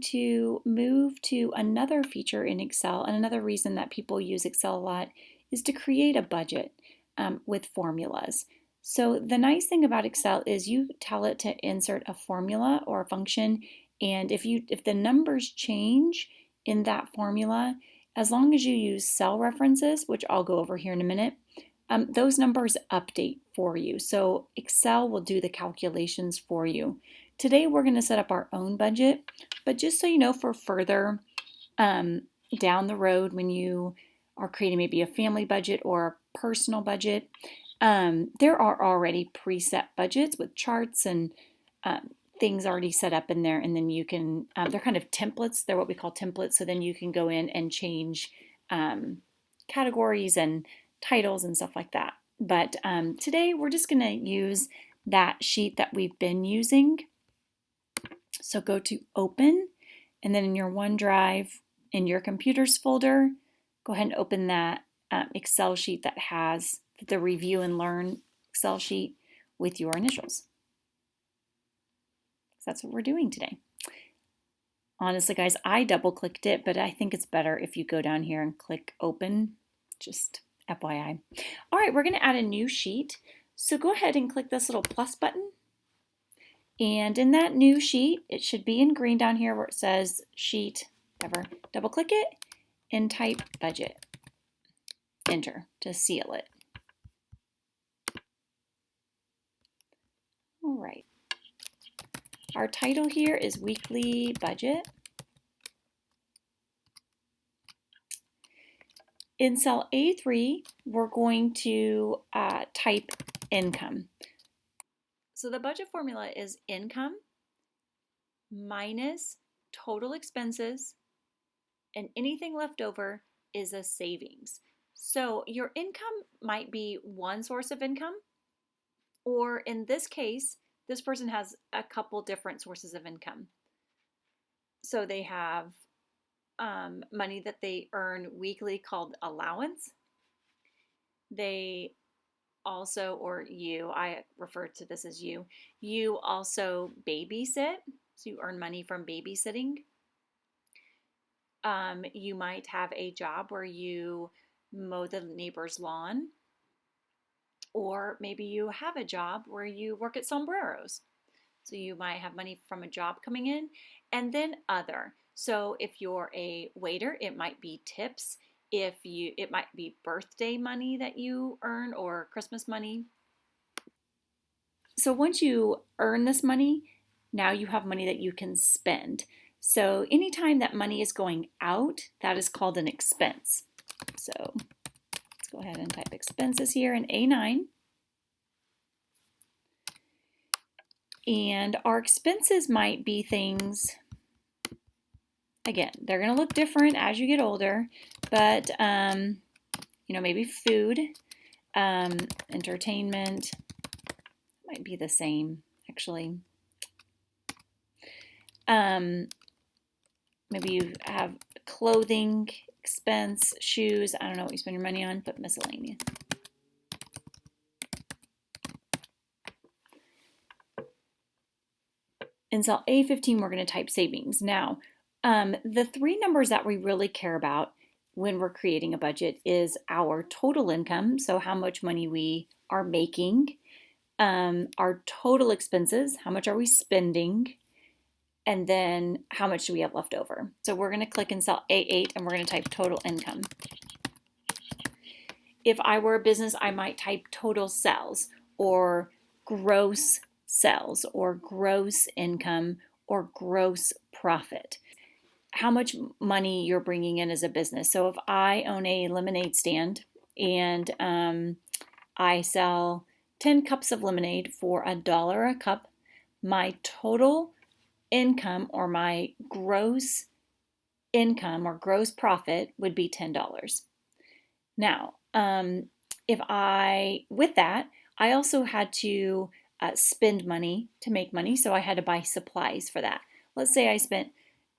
to move to another feature in Excel, and another reason that people use Excel a lot is to create a budget with formulas. So the nice thing about Excel is you tell it to insert a formula or a function, and if the numbers change in that formula, as long as you use cell references, which I'll go over here in a minute, those numbers update for you. So Excel will do the calculations for you. Today we're going to set up our own budget, but just so you know, for further down the road when you are creating maybe a family budget or a personal budget, there are already preset budgets with charts and things already set up in there, and then you can, they're kind of templates, they're what we call templates, so then you can go in and change categories and titles and stuff like that. But today we're just going to use that sheet that we've been using. So go to Open, and then in your OneDrive, in your Computers folder, go ahead and open that Excel sheet that has the Review and Learn Excel sheet with your initials. So that's what we're doing today. Honestly, guys, I double-clicked it, but I think it's better if you go down here and click Open, just FYI. All right, we're going to add a new sheet. So go ahead and click this little plus button. And in that new sheet, it should be in green down here where it says Sheet, whatever. Double-click it and type Budget. Enter to seal it. All right. Our title here is Weekly Budget. In cell A3, we're going to type income. So the budget formula is income minus total expenses, and anything left over is a savings. So your income might be one source of income, or in this case, this person has a couple different sources of income. So they have money that they earn weekly called allowance. They also, or you, I refer to this as you also babysit, so you earn money from babysitting. You might have a job where you mow the neighbor's lawn, or maybe you have a job where you work at sombreros. So you might have money from a job coming in, and then other. So if you're a waiter, it might be tips. It might be birthday money that you earn or Christmas money. So once you earn this money, now you have money that you can spend. So anytime that money is going out, that is called an expense. So let's go ahead and type expenses here in A9. And our expenses might be things, again, they're going to look different as you get older, but maybe food, entertainment might be the same actually. Maybe you have clothing expense, shoes, I don't know what you spend your money on, but miscellaneous. In cell A15, we're going to type savings. Now, the three numbers that we really care about when we're creating a budget is our total income, so how much money we are making, our total expenses, how much are we spending, and then how much do we have left over. So we're going to click in cell A8 and we're going to type total income. If I were a business, I might type total sales or gross sales or gross income or gross profit. How much money you're bringing in as a business. So if I own a lemonade stand and I sell 10 cups of lemonade for $1 a cup, my total income or my gross income or gross profit would be $10. Now, with that, I also had to spend money to make money, so I had to buy supplies for that. Let's say I spent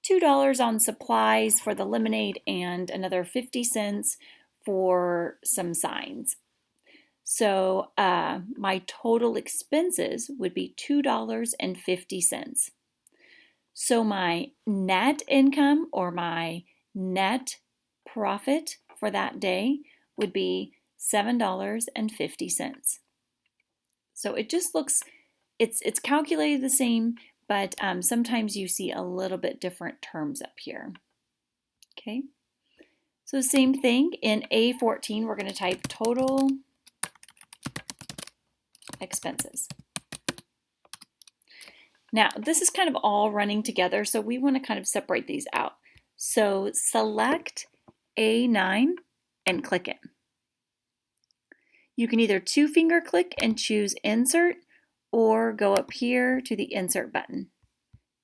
$2 on supplies for the lemonade and another 50 cents for some signs. So my total expenses would be $2.50. So my net income or my net profit for that day would be $7.50. So it just looks, it's calculated the same, but sometimes you see a little bit different terms up here. Okay, so same thing in A14, we're going to type total expenses. Now, this is kind of all running together, so we want to kind of separate these out. So select A9 and click it. You can either two-finger click and choose Insert, or go up here to the Insert button.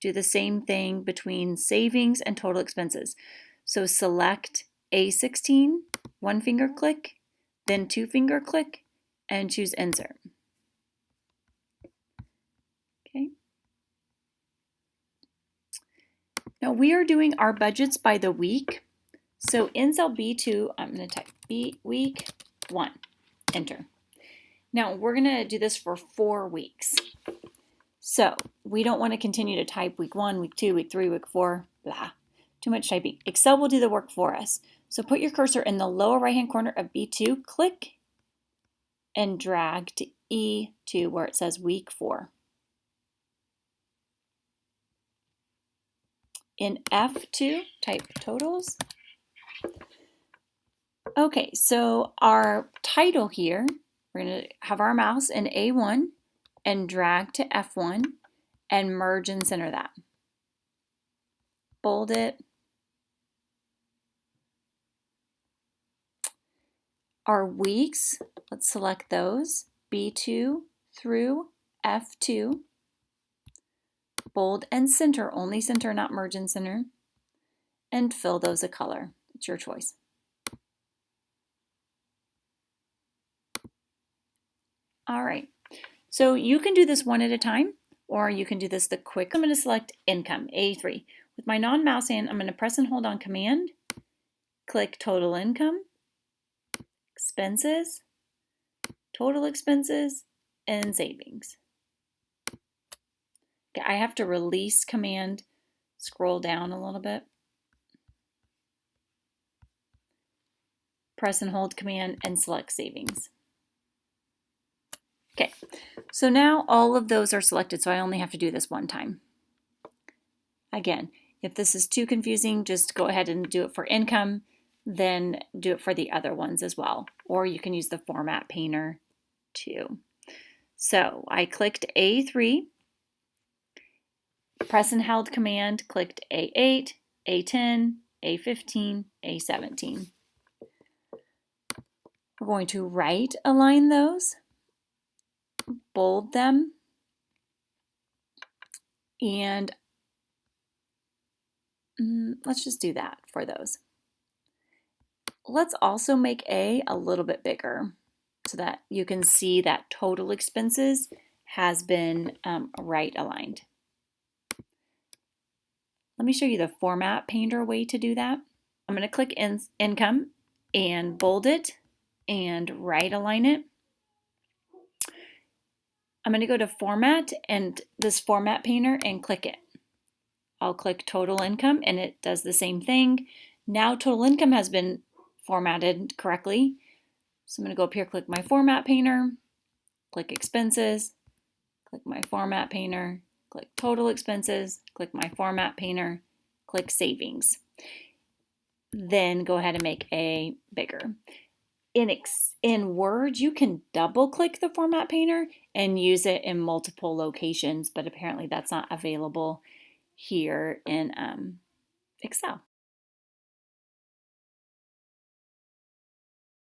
Do the same thing between savings and total expenses. So select A16, one-finger click, then two-finger click, and choose Insert. Okay. Now we are doing our budgets by the week. So in cell B2, I'm going to type week 1, enter. Now we're going to do this for 4 weeks. So we don't want to continue to type week 1, week 2, week 3, week 4, blah. Too much typing. Excel will do the work for us. So put your cursor in the lower right-hand corner of B2, click, and drag to E2 where it says week 4. In F2, type totals. Okay, so our title here, we're going to have our mouse in A1 and drag to F1 and merge and center that. Bold it. Our weeks, let's select those, B2 through F2. Bold and center, only center, not merge and center. And fill those a color. It's your choice. All right, so you can do this one at a time, or you can do this the quick. I'm going to select income, A3. With my non-mouse hand, I'm going to press and hold on Command, click total income, expenses, total expenses, and savings. Okay, I have to release Command, scroll down a little bit, press and hold Command, and select savings. Okay, so now all of those are selected, so I only have to do this one time. Again, if this is too confusing, just go ahead and do it for income, then do it for the other ones as well. Or you can use the format painter too. So I clicked A3, press and held Command, clicked A8, A10, A15, A17. We're going to right align those, bold them, and let's just do that for those. Let's also make A little bit bigger so that you can see that total expenses has been right aligned. Let me show you the format painter way to do that. I'm going to click income and bold it and right align it. I'm going to go to format and this format painter and click it. I'll click total income and it does the same thing. Now total income has been formatted correctly. So I'm going to go up here, click my format painter, click expenses, click my format painter, click total expenses, click my format painter, click savings. Then go ahead and make A bigger. In Word, you can double click the format painter and use it in multiple locations, but apparently that's not available here in Excel.